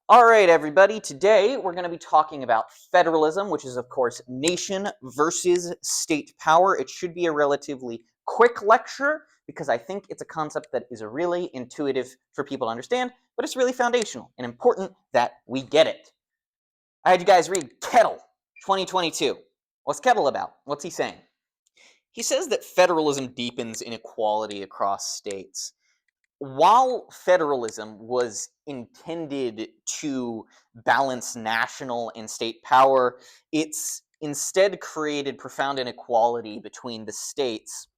All right, everybody. Today we're going to be talking about federalism, which is, of course, nation versus state power. It should be a relatively quick lecture because I think it's a concept that is really intuitive for people to understand, but it's really foundational and important that we get it. I had you guys read Kettl, 2022. What's Kettl about? What's he saying? He says that federalism deepens inequality across states. While federalism was intended to balance national and state power, it's instead created profound inequality between the states.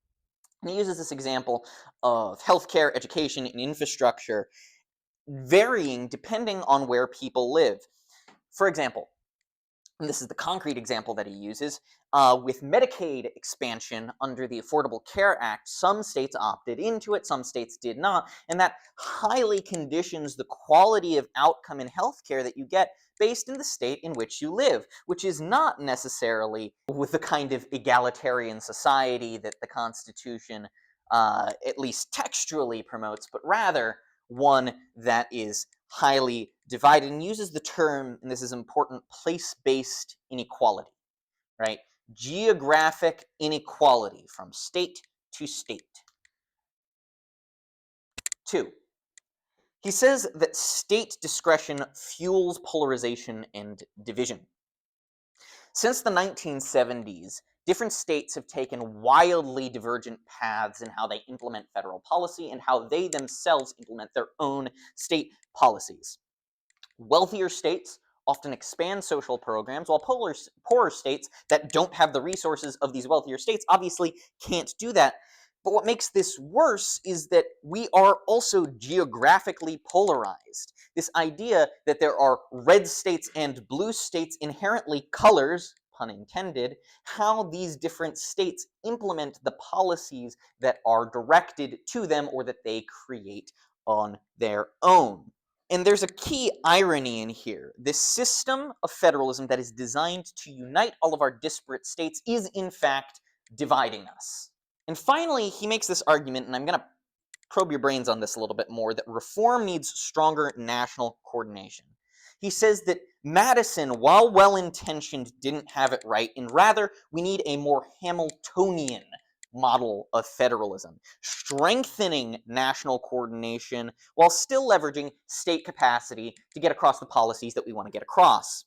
And he uses this example of healthcare, education, and infrastructure varying depending on where people live. For example, and this is the concrete example that he uses, with Medicaid expansion under the Affordable Care Act, some states opted into it, some states did not, and that highly conditions the quality of outcome in healthcare that you get based in the state in which you live, which is not necessarily with the kind of egalitarian society that the Constitution, at least textually, promotes, but rather one that is highly divided, and uses the term, and this is important, place-based inequality, right? Geographic inequality from state to state. 2, he says that state discretion fuels polarization and division. Since the 1970s, different states have taken wildly divergent paths in how they implement federal policy and how they themselves implement their own state policies. Wealthier states often expand social programs, while poorer states that don't have the resources of these wealthier states obviously can't do that. But what makes this worse is that we are also geographically polarized. This idea that there are red states and blue states inherently colors, pun intended, how these different states implement the policies that are directed to them or that they create on their own. And there's a key irony in here. This system of federalism that is designed to unite all of our disparate states is, in fact, dividing us. And finally, he makes this argument, and I'm going to probe your brains on this a little bit more, that reform needs stronger national coordination. He says that Madison, while well-intentioned, didn't have it right, and rather we need a more Hamiltonian model of federalism, strengthening national coordination while still leveraging state capacity to get across the policies that we want to get across.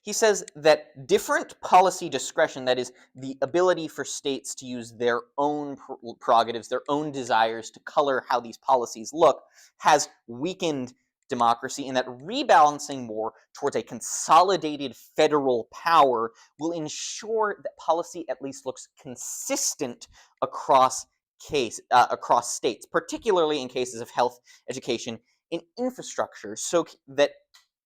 He says that different policy discretion, that is, the ability for states to use their own prerogatives, their own desires to color how these policies look, has weakened democracy, and that rebalancing more towards a consolidated federal power will ensure that policy at least looks consistent across states, particularly in cases of health, education, and infrastructure, so that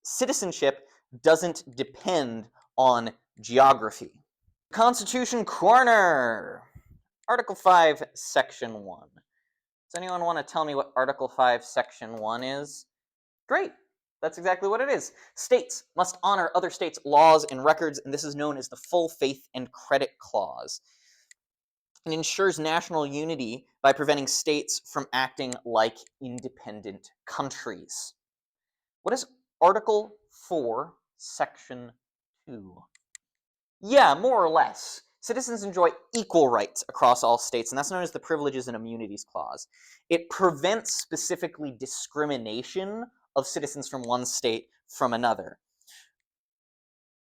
citizenship doesn't depend on geography. Constitution Corner! Article 5, Section 1. Does anyone want to tell me what Article 5, Section 1 is? Great. That's exactly what it is. States must honor other states' laws and records, and this is known as the Full Faith and Credit Clause. It ensures national unity by preventing states from acting like independent countries. What is Article 4, Section 2? Yeah, more or less. Citizens enjoy equal rights across all states, and that's known as the Privileges and Immunities Clause. It prevents specifically discrimination of citizens from one state from another.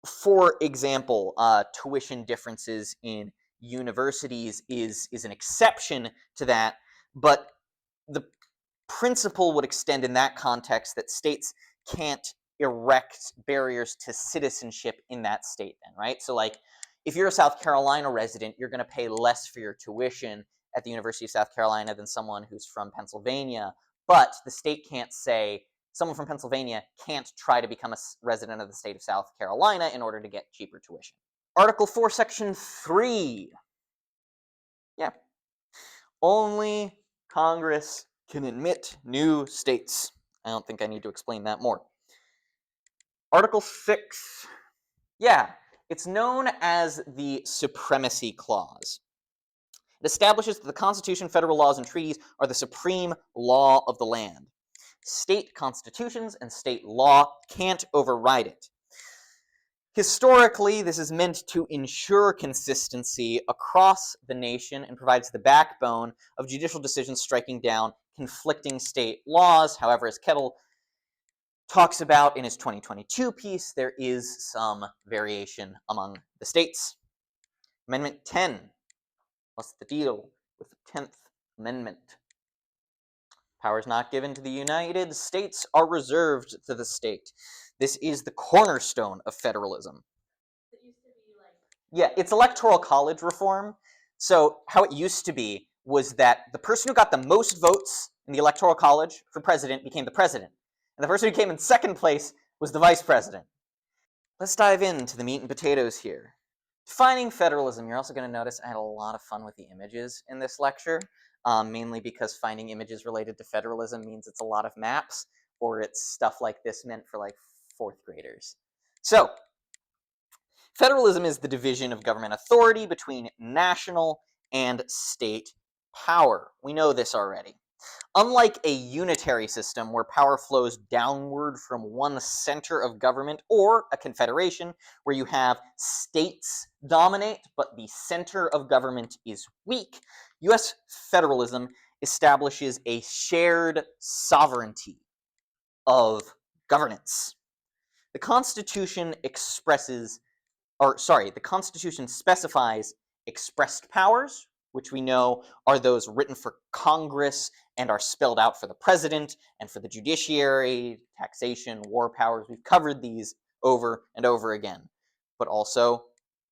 For example, tuition differences in universities is an exception to that, but the principle would extend in that context that states can't erect barriers to citizenship in that state then, right? So like, if you're a South Carolina resident, you're going to pay less for your tuition at the University of South Carolina than someone who's from Pennsylvania, but the state can't say, someone from Pennsylvania can't try to become a resident of the state of South Carolina in order to get cheaper tuition. Article 4, Section 3. Yeah. Only Congress can admit new states. I don't think I need to explain that more. Article 6. Yeah, it's known as the Supremacy Clause. It establishes that the Constitution, federal laws, and treaties are the supreme law of the land. State constitutions and state law can't override it. Historically, this is meant to ensure consistency across the nation and provides the backbone of judicial decisions striking down conflicting state laws. However, as Kettl talks about in his 2022 piece, there is some variation among the states. Amendment 10. What's the deal with the 10th Amendment? Powers not given to the United States are reserved to the state. This is the cornerstone of federalism. It used to be like... Yeah, it's electoral college reform. So how it used to be was that the person who got the most votes in the electoral college for president became the president. And the person who came in second place was the vice president. Let's dive into the meat and potatoes here. Defining federalism, you're also going to notice I had a lot of fun with the images in this lecture, mainly because finding images related to federalism means it's a lot of maps, or it's stuff like this meant for like 4th graders. So, federalism is the division of government authority between national and state power. We know this already. Unlike a unitary system where power flows downward from one center of government, or a confederation where you have states dominate but the center of government is weak, U.S. federalism establishes a shared sovereignty of governance. The Constitution the Constitution specifies expressed powers, which we know are those written for Congress and are spelled out for the president and for the judiciary, taxation, war powers. We've covered these over and over again. But also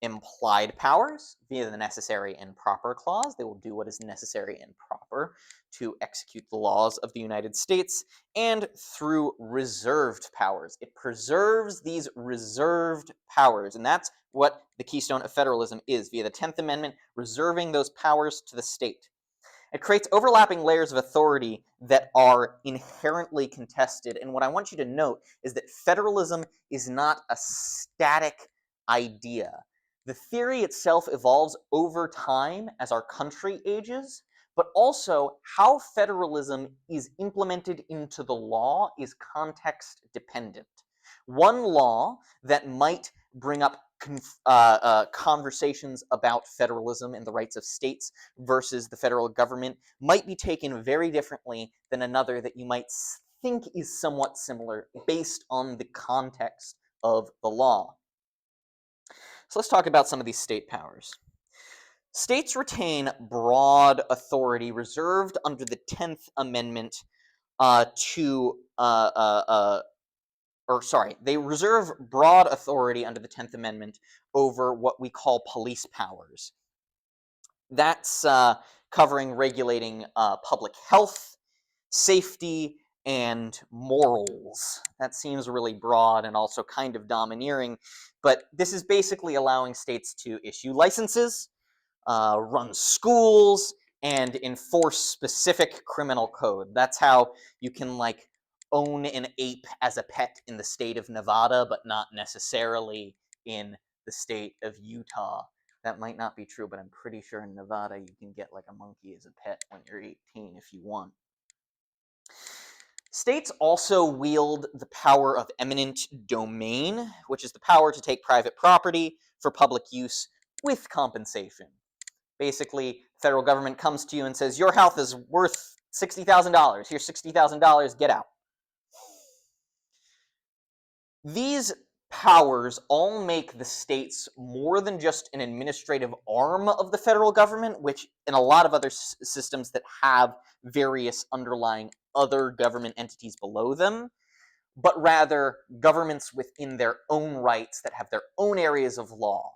implied powers via the necessary and proper clause. They will do what is necessary and proper to execute the laws of the United States, and through reserved powers. It preserves these reserved powers, and that's what the keystone of federalism is, via the 10th Amendment, reserving those powers to the state. It creates overlapping layers of authority that are inherently contested, and what I want you to note is that federalism is not a static idea. The theory itself evolves over time as our country ages, but also how federalism is implemented into the law is context dependent. One law that might bring up conversations about federalism and the rights of states versus the federal government might be taken very differently than another that you might think is somewhat similar based on the context of the law. So let's talk about some of these state powers. States retain broad authority reserved under the 10th Amendment they reserve broad authority under the 10th Amendment over what we call police powers. That's covering regulating public health, safety, and morals. That seems really broad and also kind of domineering, but this is basically allowing states to issue licenses, run schools, and enforce specific criminal code. That's how you can like own an ape as a pet in the state of Nevada, but not necessarily in the state of Utah. That might not be true, but I'm pretty sure in Nevada you can get like a monkey as a pet when you're 18 if you want. States also wield the power of eminent domain, which is the power to take private property for public use with compensation. Basically, the federal government comes to you and says, your house is worth $60,000. Here's $60,000, get out. These powers all make the states more than just an administrative arm of the federal government, which in a lot of other systems that have various underlying other government entities below them, but rather governments within their own rights that have their own areas of law.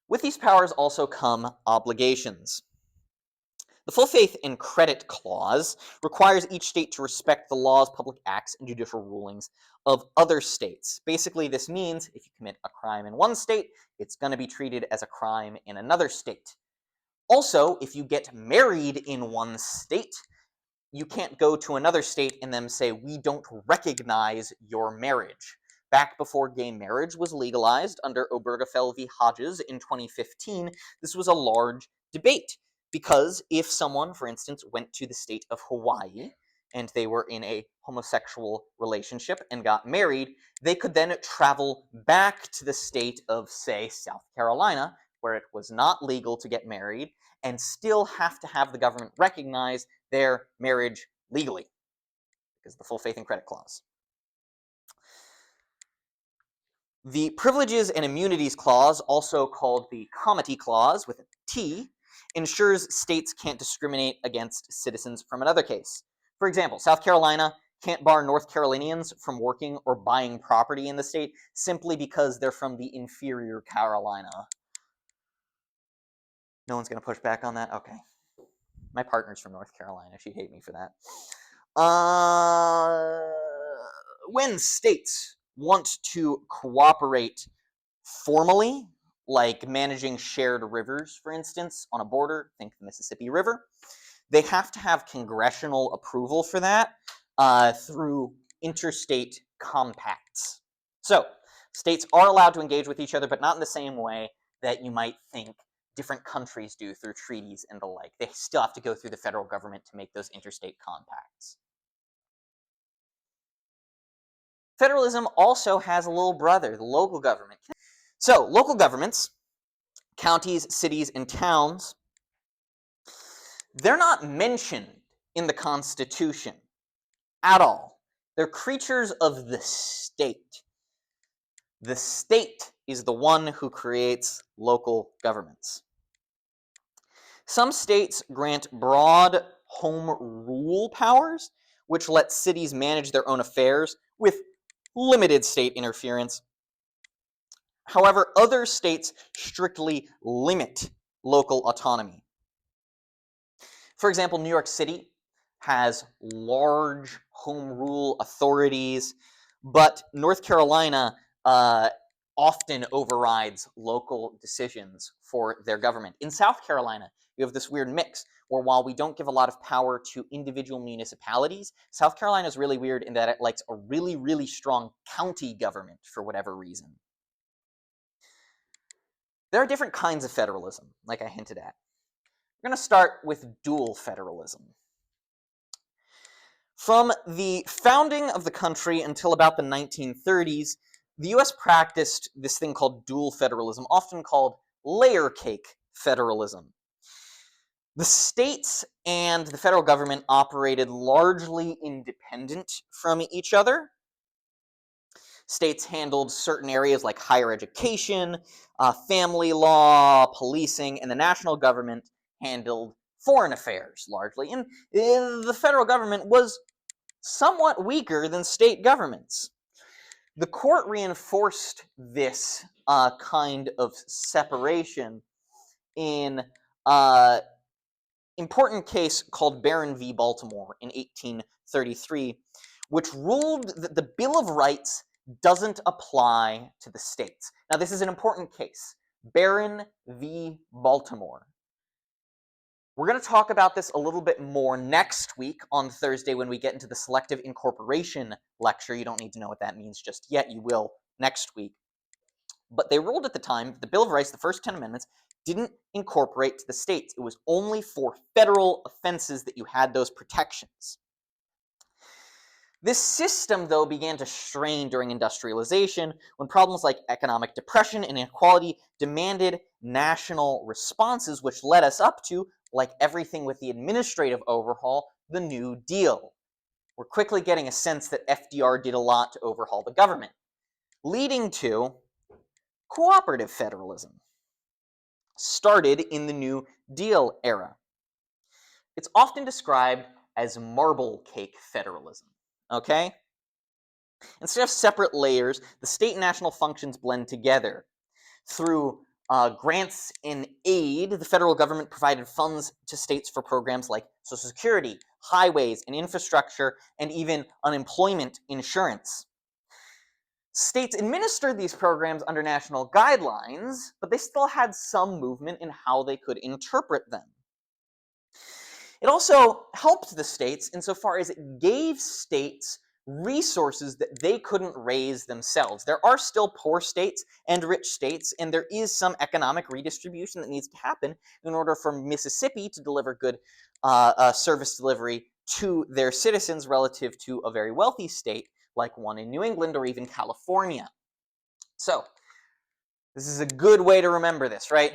With these powers also come obligations. The full faith and credit clause requires each state to respect the laws, public acts, and judicial rulings of other states. Basically, this means if you commit a crime in one state, it's going to be treated as a crime in another state. Also, if you get married in one state, you can't go to another state and then say, we don't recognize your marriage. Back before gay marriage was legalized under Obergefell v. Hodges in 2015, this was a large debate because if someone, for instance, went to the state of Hawaii and they were in a homosexual relationship and got married, they could then travel back to the state of, say, South Carolina, where it was not legal to get married, and still have to have the government recognize their marriage legally, because of the full faith and credit clause. The Privileges and Immunities Clause, also called the Comity Clause with a T, ensures states can't discriminate against citizens from another case. For example, South Carolina can't bar North Carolinians from working or buying property in the state simply because they're from the inferior Carolina. No one's going to push back on that? Okay. My partner's from North Carolina. She'd hate me for that. When states want to cooperate formally, like managing shared rivers, for instance, on a border, think the Mississippi River, they have to have congressional approval for that through interstate compacts. So, states are allowed to engage with each other, but not in the same way that you might think different countries do through treaties and the like. They still have to go through the federal government to make those interstate compacts. Federalism also has a little brother, the local government. So, local governments, counties, cities, and towns, they're not mentioned in the Constitution at all. They're creatures of the state. The state is the one who creates local governments. Some states grant broad home rule powers, which let cities manage their own affairs with limited state interference. However, other states strictly limit local autonomy. For example, New York City has large home rule authorities, but North Carolina often overrides local decisions for their government. In South Carolina, you have this weird mix where while we don't give a lot of power to individual municipalities, South Carolina is really weird in that it likes a really, really strong county government for whatever reason. There are different kinds of federalism, like I hinted at. We're going to start with dual federalism. From the founding of the country until about the 1930s, the US practiced this thing called dual federalism, often called layer cake federalism. The states and the federal government operated largely independent from each other. States handled certain areas like higher education, family law, policing, and the national government handled foreign affairs largely. And the federal government was somewhat weaker than state governments. The court reinforced this kind of separation in an important case called Barron v. Baltimore in 1833, which ruled that the Bill of Rights doesn't apply to the states. Now, this is an important case. Barron v. Baltimore. We're going to talk about this a little bit more next week on Thursday when we get into the selective incorporation lecture. You don't need to know what that means just yet. You will next week. But they ruled at the time that the Bill of Rights, the first 10 amendments, didn't incorporate to the states. It was only for federal offenses that you had those protections. This system, though, began to strain during industrialization when problems like economic depression and inequality demanded national responses, which led us up to, like everything with the administrative overhaul, the New Deal. We're quickly getting a sense that FDR did a lot to overhaul the government, leading to cooperative federalism, started in the New Deal era. It's often described as marble cake federalism. Okay? Instead of separate layers, the state and national functions blend together. Through grants and aid, the federal government provided funds to states for programs like Social Security, highways and infrastructure, and even unemployment insurance. States administered these programs under national guidelines, but they still had some movement in how they could interpret them. It also helped the states insofar as it gave states resources that they couldn't raise themselves. There are still poor states and rich states, and there is some economic redistribution that needs to happen in order for Mississippi to deliver good service delivery to their citizens relative to a very wealthy state like one in New England or even California. So, this is a good way to remember this, right?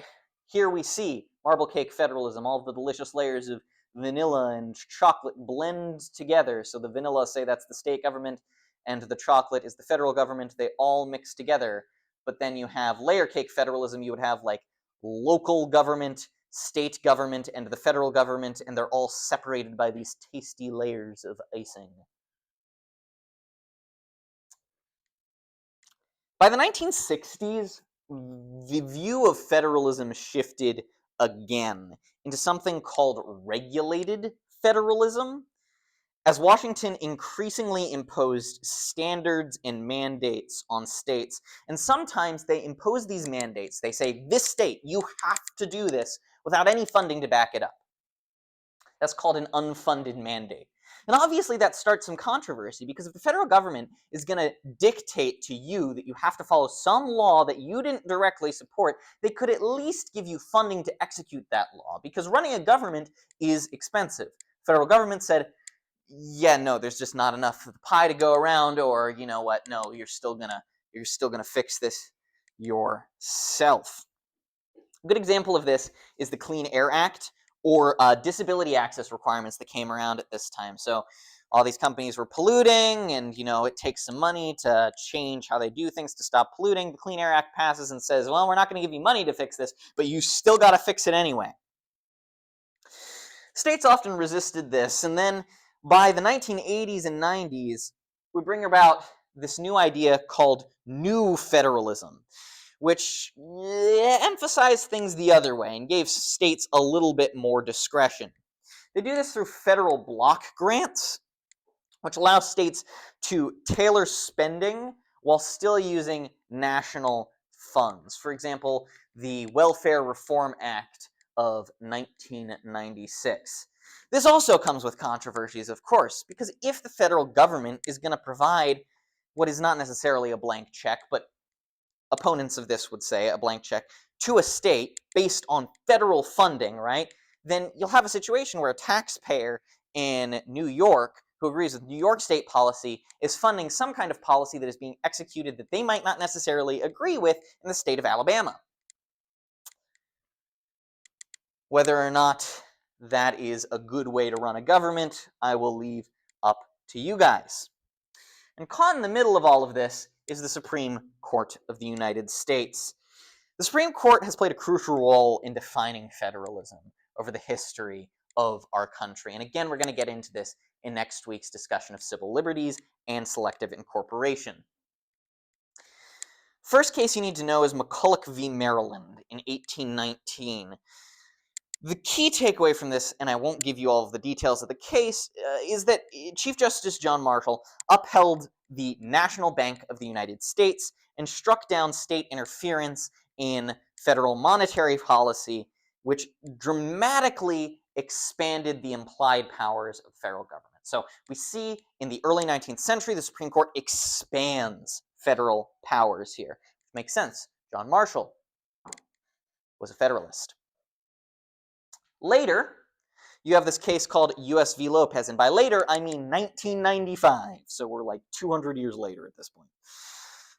Here we see marble cake federalism, all of the delicious layers of vanilla and chocolate blend together. So the vanilla, say that's the state government, and the chocolate is the federal government. They all mix together. But then you have layer cake federalism. You would have like local government, state government, and the federal government, and they're all separated by these tasty layers of icing. By the 1960s, the view of federalism shifted again into something called regulated federalism, as Washington increasingly imposed standards and mandates on states. And sometimes they impose these mandates. They say, this state, you have to do this without any funding to back it up. That's called an unfunded mandate. And obviously that starts some controversy, because if the federal government is going to dictate to you that you have to follow some law that you didn't directly support, they could at least give you funding to execute that law, because running a government is expensive. The federal government said, yeah, no, there's just not enough of the pie to go around, or you know what, no, you're still gonna fix this yourself. A good example of this is the Clean Air Act, or disability access requirements that came around at this time. So all these companies were polluting, and it takes some money to change how they do things to stop polluting. The Clean Air Act passes and says, well, we're not going to give you money to fix this, but you still got to fix it anyway. States often resisted this, and then by the 1980s and 90s, we bring about this new idea called New Federalism, which emphasized things the other way and gave states a little bit more discretion. They do this through federal block grants, which allow states to tailor spending while still using national funds. For example, the Welfare Reform Act of 1996. This also comes with controversies, of course, because if the federal government is going to provide what is not necessarily a blank check, but opponents of this would say a blank check, to a state based on federal funding, right, then you'll have a situation where a taxpayer in New York who agrees with New York state policy is funding some kind of policy that is being executed that they might not necessarily agree with in the state of Alabama. Whether or not that is a good way to run a government, I will leave up to you guys. And caught in the middle of all of this is the Supreme Court of the United States. The Supreme Court has played a crucial role in defining federalism over the history of our country. And again, we're going to get into this in next week's discussion of civil liberties and selective incorporation. First case you need to know is McCulloch v. Maryland in 1819. The key takeaway from this, and I won't give you all of the details of the case, is that Chief Justice John Marshall upheld the National Bank of the United States and struck down state interference in federal monetary policy, which dramatically expanded the implied powers of federal government. So we see in the early 19th century, the Supreme Court expands federal powers here. Makes sense. John Marshall was a Federalist. Later, you have this case called U.S. v. Lopez, and by later, I mean 1995, so we're like 200 years later at this point.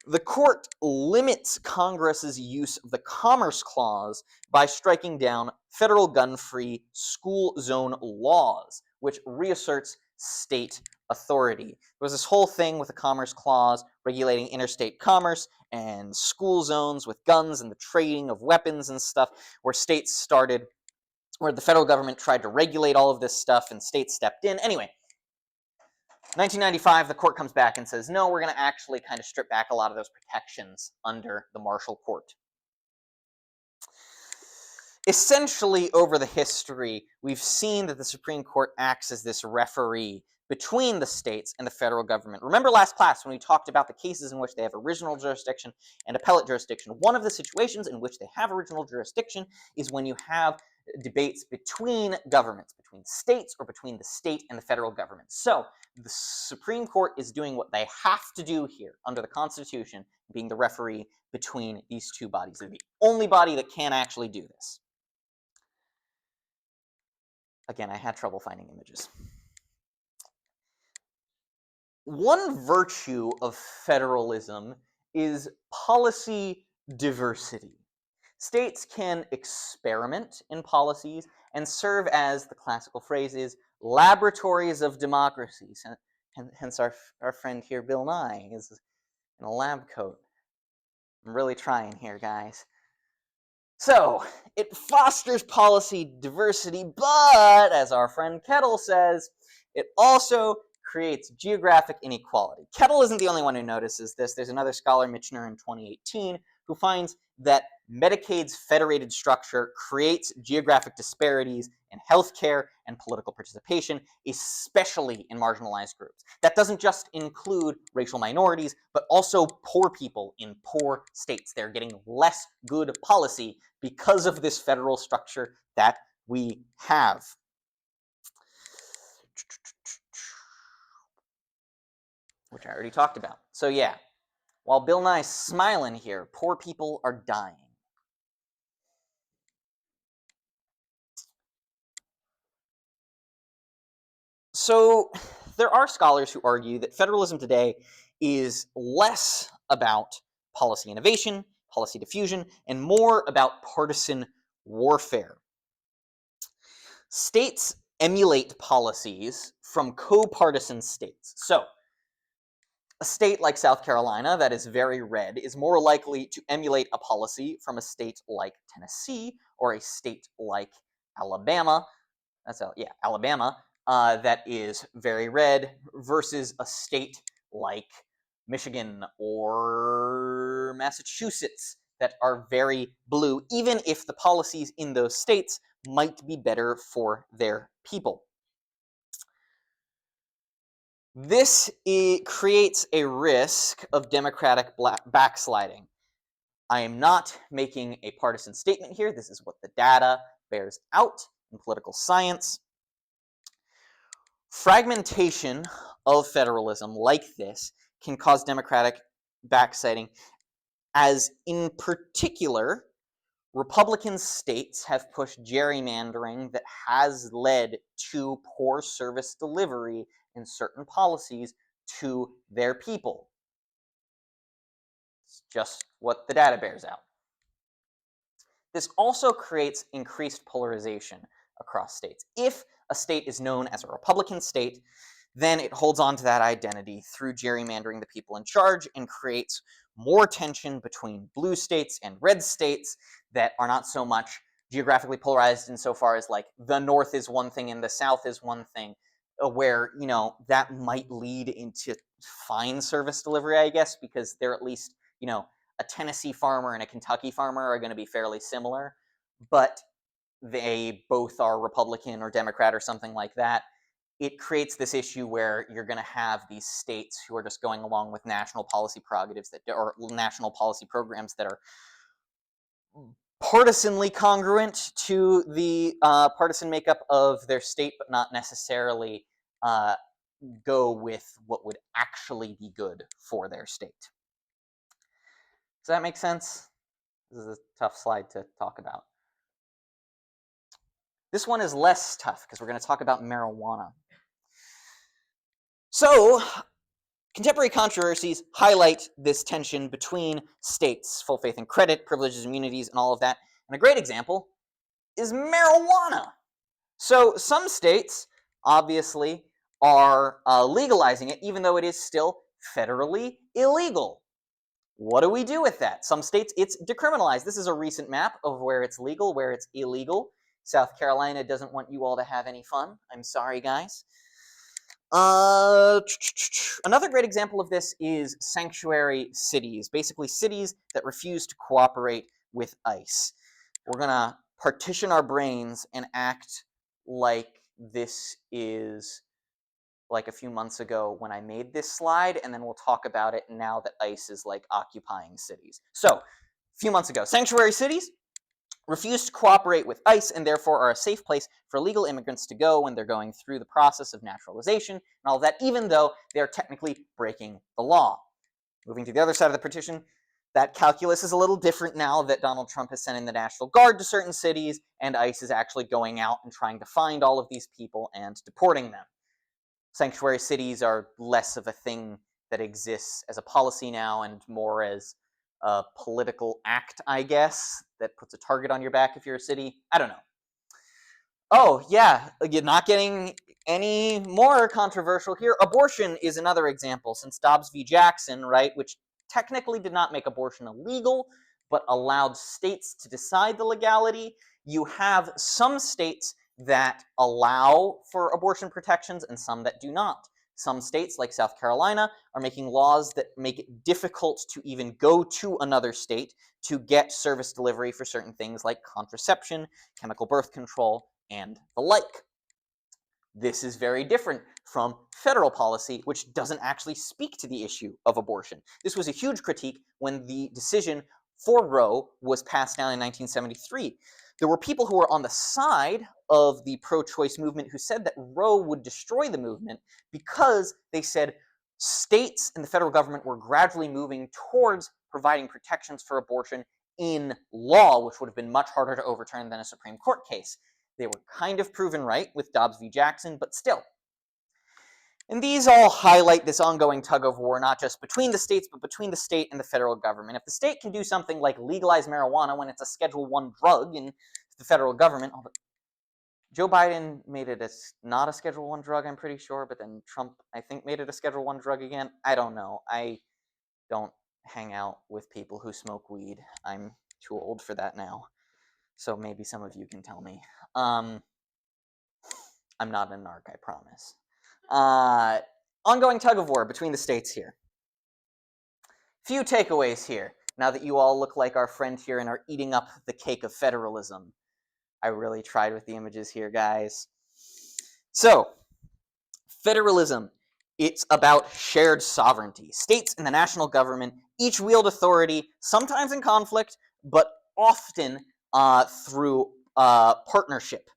The court limits Congress's use of the Commerce Clause by striking down federal gun-free school zone laws, which reasserts state authority. There was this whole thing with the Commerce Clause regulating interstate commerce and school zones with guns and the trading of weapons and stuff, where the federal government tried to regulate all of this stuff and states stepped in. Anyway, 1995, the court comes back and says, no, we're going to actually kind of strip back a lot of those protections under the Marshall Court. Essentially, over the history, we've seen that the Supreme Court acts as this referee between the states and the federal government. Remember last class when we talked about the cases in which they have original jurisdiction and appellate jurisdiction. One of the situations in which they have original jurisdiction is when you have debates between governments, between states, or between the state and the federal government. So the Supreme Court is doing what they have to do here under the Constitution, being the referee between these two bodies. They're the only body that can actually do this. Again, I had trouble finding images. One virtue of federalism is policy diversity. States can experiment in policies and serve as, the classical phrase is, laboratories of democracy. Hence our friend here, Bill Nye, is in a lab coat. I'm really trying here, guys. So, it fosters policy diversity, but, as our friend Kettl says, it also creates geographic inequality. Kettl isn't the only one who notices this. There's another scholar, Michener, in 2018, who finds that Medicaid's federated structure creates geographic disparities in healthcare and political participation, especially in marginalized groups. That doesn't just include racial minorities, but also poor people in poor states. They're getting less good policy because of this federal structure that we have. Which I already talked about. So yeah, while Bill Nye's smiling here, poor people are dying. So there are scholars who argue that federalism today is less about policy innovation, policy diffusion, and more about partisan warfare. States emulate policies from co-partisan states. So a state like South Carolina that is very red is more likely to emulate a policy from a state like Tennessee or a state like Alabama. Alabama, that is very red versus a state like Michigan or Massachusetts that are very blue, even if the policies in those states might be better for their people. This creates a risk of democratic backsliding. I am not making a partisan statement here. This is what the data bears out in political science. Fragmentation of federalism like this can cause democratic backsliding, as in particular, Republican states have pushed gerrymandering that has led to poor service delivery in certain policies to their people. It's just what the data bears out. This also creates increased polarization across states. If a state is known as a Republican state, then it holds on to that identity through gerrymandering the people in charge and creates more tension between blue states and red states that are not so much geographically polarized insofar as like the North is one thing and the South is one thing, where, you know, that might lead into fine service delivery, I guess, because they're at least, you know, a Tennessee farmer and a Kentucky farmer are going to be fairly similar, but they both are Republican or Democrat or something like that. It creates this issue where you're going to have these states who are just going along with national policy prerogatives that, or national policy programs that are partisanly congruent to the partisan makeup of their state, but not necessarily go with what would actually be good for their state. Does that make sense? This is a tough slide to talk about. This one is less tough because we're going to talk about marijuana. So, contemporary controversies highlight this tension between states, full faith and credit, privileges, immunities, and all of that. And a great example is marijuana. So some states, obviously, are legalizing it, even though it is still federally illegal. What do we do with that? Some states, it's decriminalized. This is a recent map of where it's legal, where it's illegal. South Carolina doesn't want you all to have any fun. I'm sorry, guys. Another great example of this is sanctuary cities, basically cities that refuse to cooperate with ICE. We're going to partition our brains and act like this is like a few months ago when I made this slide, and then we'll talk about it now that ICE is like occupying cities. So, a few months ago, sanctuary cities, refuse to cooperate with ICE and therefore are a safe place for illegal immigrants to go when they're going through the process of naturalization and all of that, even though they are technically breaking the law. Moving to the other side of the petition, that calculus is a little different now that Donald Trump has sent in the National Guard to certain cities, and ICE is actually going out and trying to find all of these people and deporting them. Sanctuary cities are less of a thing that exists as a policy now and more as a political act, I guess, that puts a target on your back if you're a city. I don't know. Oh, yeah, you're not getting any more controversial here. Abortion is another example, since Dobbs v. Jackson, right, which technically did not make abortion illegal, but allowed states to decide the legality. You have some states that allow for abortion protections and some that do not. Some states, like South Carolina, are making laws that make it difficult to even go to another state to get service delivery for certain things like contraception, chemical birth control, and the like. This is very different from federal policy, which doesn't actually speak to the issue of abortion. This was a huge critique when the decision for Roe was passed down in 1973. There were people who were on the side of the pro-choice movement who said that Roe would destroy the movement because they said states and the federal government were gradually moving towards providing protections for abortion in law, which would have been much harder to overturn than a Supreme Court case. They were kind of proven right with Dobbs v. Jackson, but still. And these all highlight this ongoing tug-of-war, not just between the states, but between the state and the federal government. If the state can do something like legalize marijuana when it's a Schedule I drug in the federal government, Joe Biden made it not a Schedule I drug, I'm pretty sure, but then Trump, I think, made it a Schedule I drug again. I don't know. I don't hang out with people who smoke weed. I'm too old for that now. So maybe some of you can tell me. I'm not a narc, I promise. Ongoing tug-of-war between the states here. Few takeaways here, now that you all look like our friend here and are eating up the cake of federalism. I really tried with the images here, guys. So, federalism, it's about shared sovereignty. States and the national government each wield authority, sometimes in conflict, but often through partnership.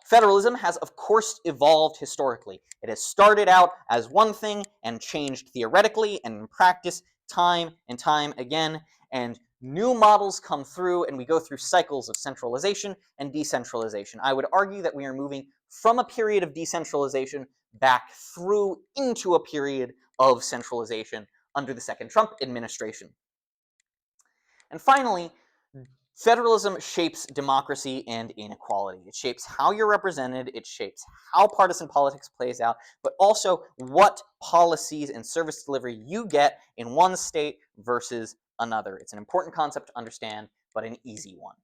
Federalism has, of course, evolved historically. It has started out as one thing and changed theoretically and in practice time and time again, and new models come through and we go through cycles of centralization and decentralization. I would argue that we are moving from a period of decentralization back through into a period of centralization under the second Trump administration. And finally, federalism shapes democracy and inequality. It shapes how you're represented, it shapes how partisan politics plays out, but also what policies and service delivery you get in one state versus another. It's an important concept to understand, but an easy one.